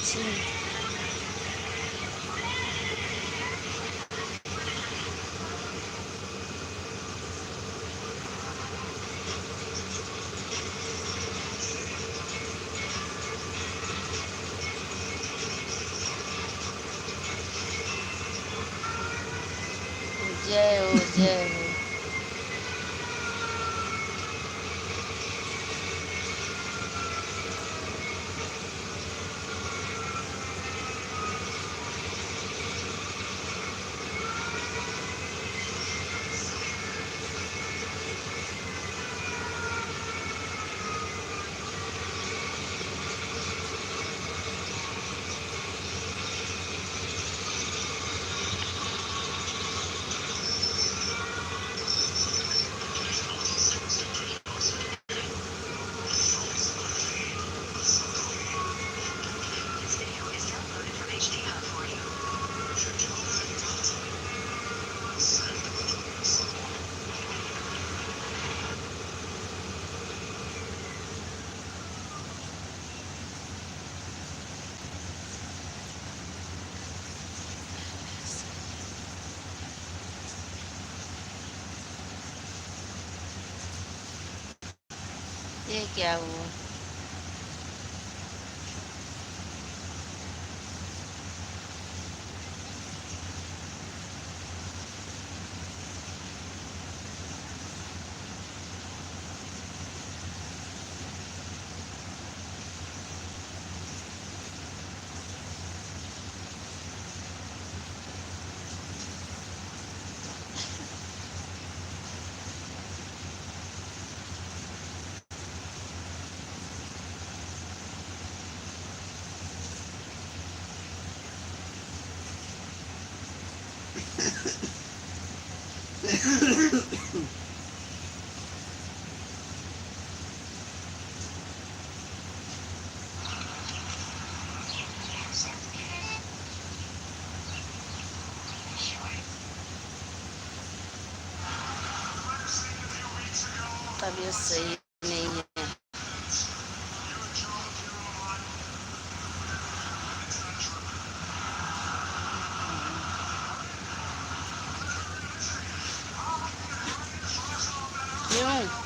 Sim. जय हो, जय हो। ये क्या हुआ? तबीयत सही नहीं है। क्यों?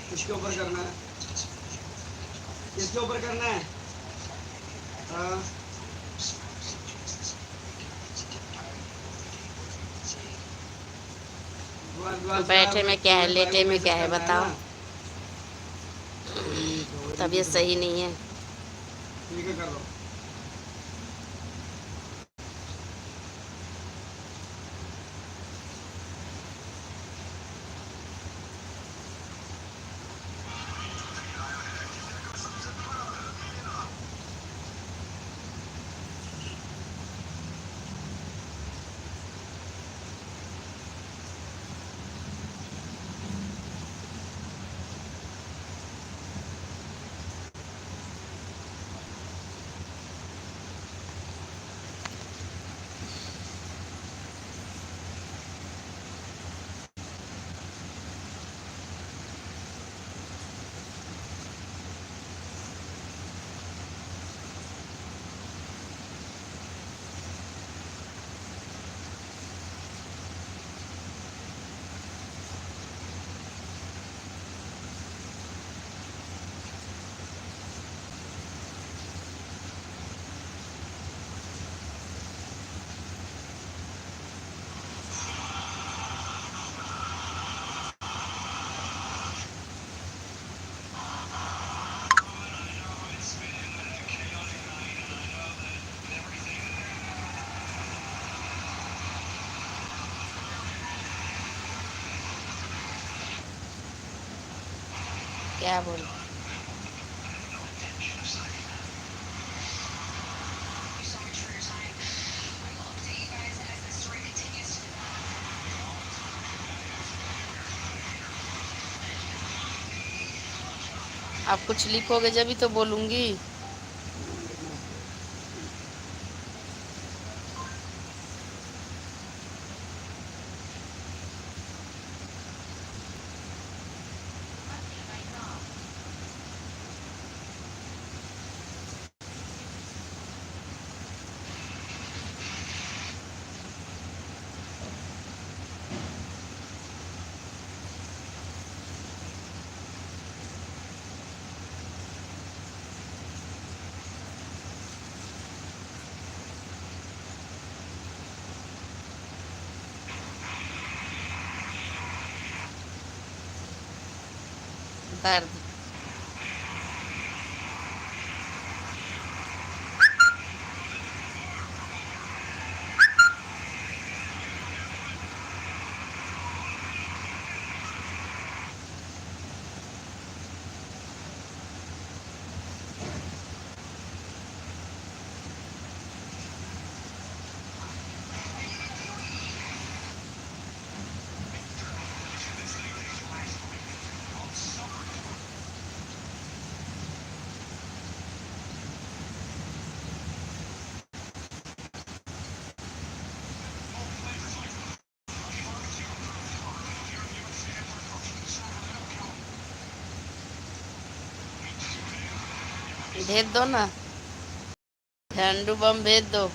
किसके ऊपर करना है? किसके ऊपर करना है? हाँ, वन बैठे में क्या है, लेटे में क्या है बताओ। तबीयत सही नहीं है। ठीक है, कर लो। क्या बोल। आप कुछ लिखोगे जब तो बोलूँगी। दर्द। भेज दो ना, झंडू बम भेज दो।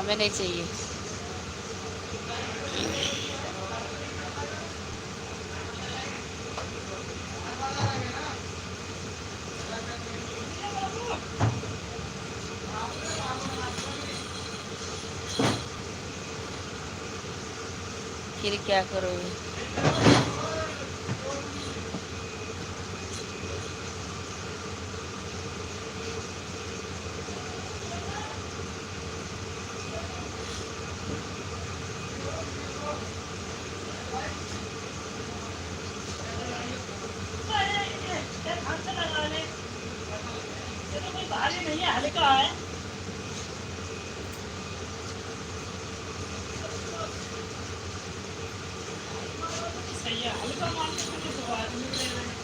हमें नहीं चाहिए। फिर क्या करोगे? नहीं है, हल्का है। सही है, हल्का मान के चलो तो आदमी ले रहे हैं।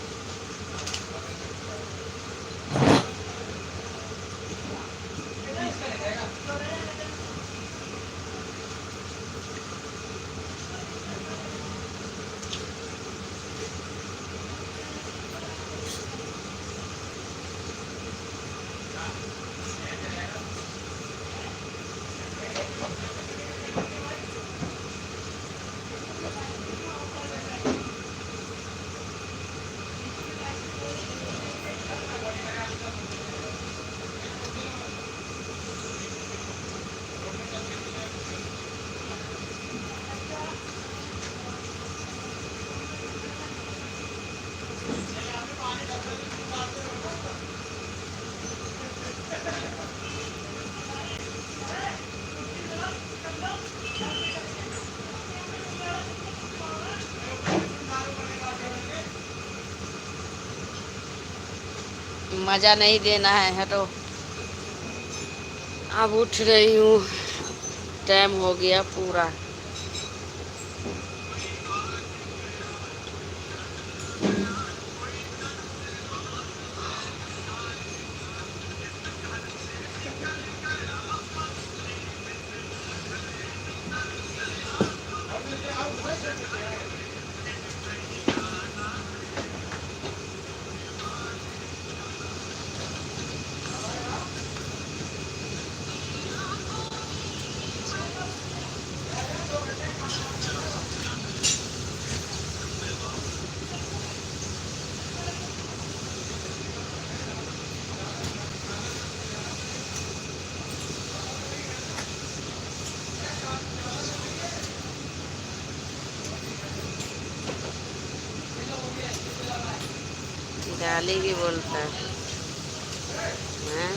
मज़ा नहीं देना है, हटो। अब उठ रही हूँ, टाइम हो गया पूरा। गाली भी बोलता है, हैं?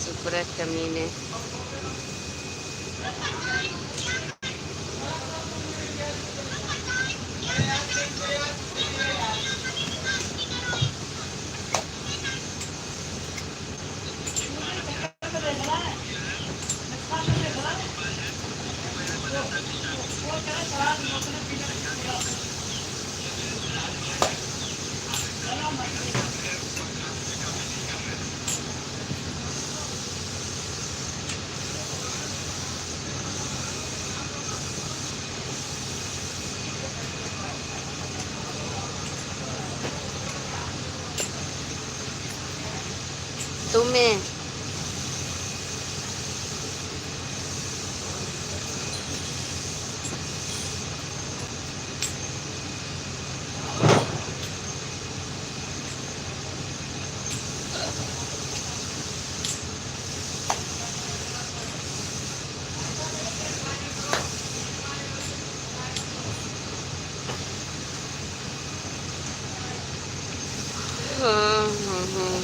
चुप रह कमीने। तुम्हें हाँ, हाँ, हाँ।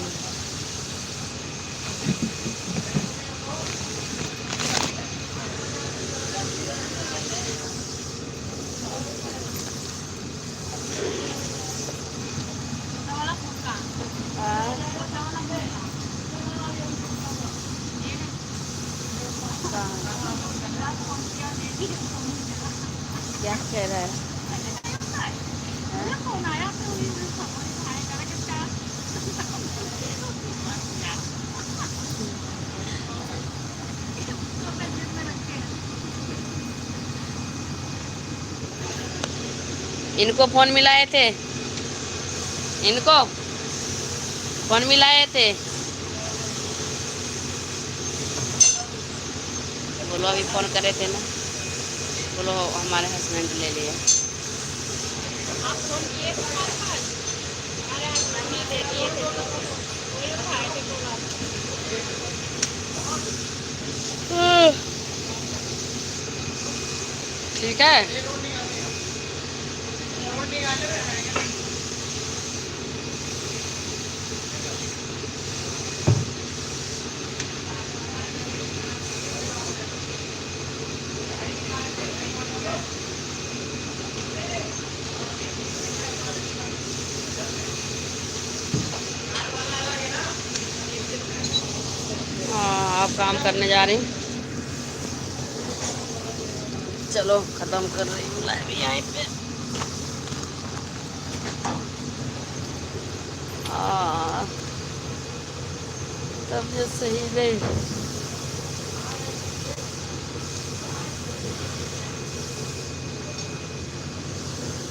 क्या कह रहा है? इनको फोन मिलाए थे, इनको फोन मिलाए थे। बोलो अभी फ़ोन करे थे ना, बोलो हमारे हस्बैंड ले लिया। आप फोन किए थे हमारे पास, हमारे हस्बैंड ने दे दिए थे, तो वही उठाए थे बोला। ठीक है। हाँ आप काम करने जा रही हूँ, चलो ख़त्म कर रही हूँ लाइव यहीं पे। हाँ तबीयत सही नहीं,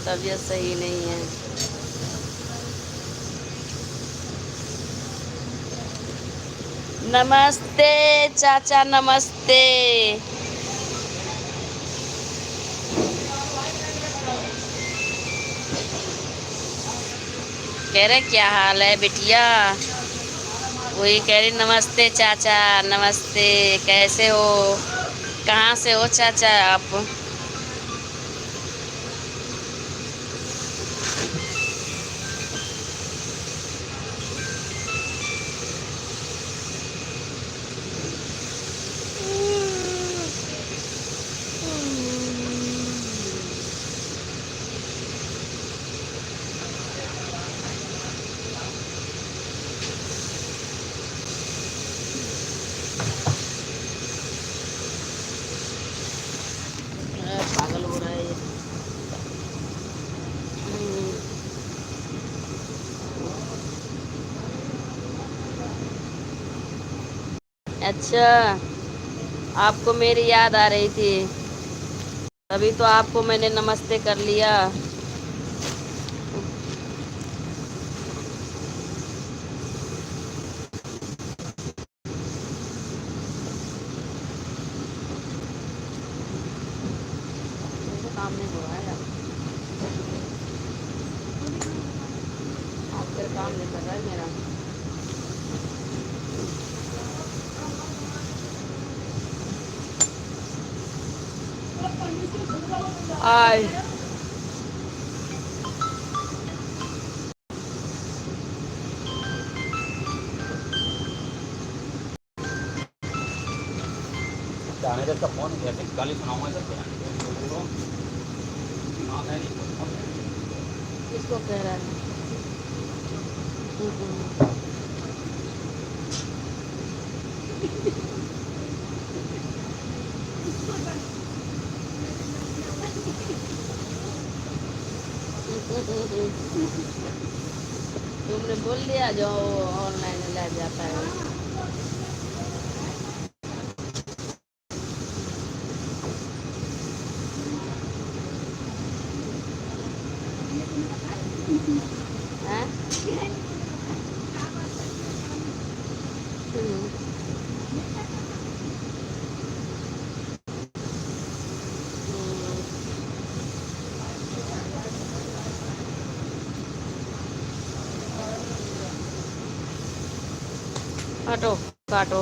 तबीयत सही नहीं है। नमस्ते चाचा, नमस्ते। कह रहे क्या हाल है बिटिया, वही कह रही नमस्ते चाचा, नमस्ते, कैसे हो, कहाँ से हो चाचा आप। पागल हो रहा है ये। अच्छा आपको मेरी याद आ रही थी, तभी तो आपको मैंने नमस्ते कर लिया। मेरा काम नहीं हो रहा है यार, आपका काम नहीं कर रहा है मेरा। आय मैनेजर का फोन किया गाली सुनाऊंगा सर क्या किसको कह रहा है। तुमने बोल दिया जो ऑनलाइन ले जाता है। हैं? काटो काटो।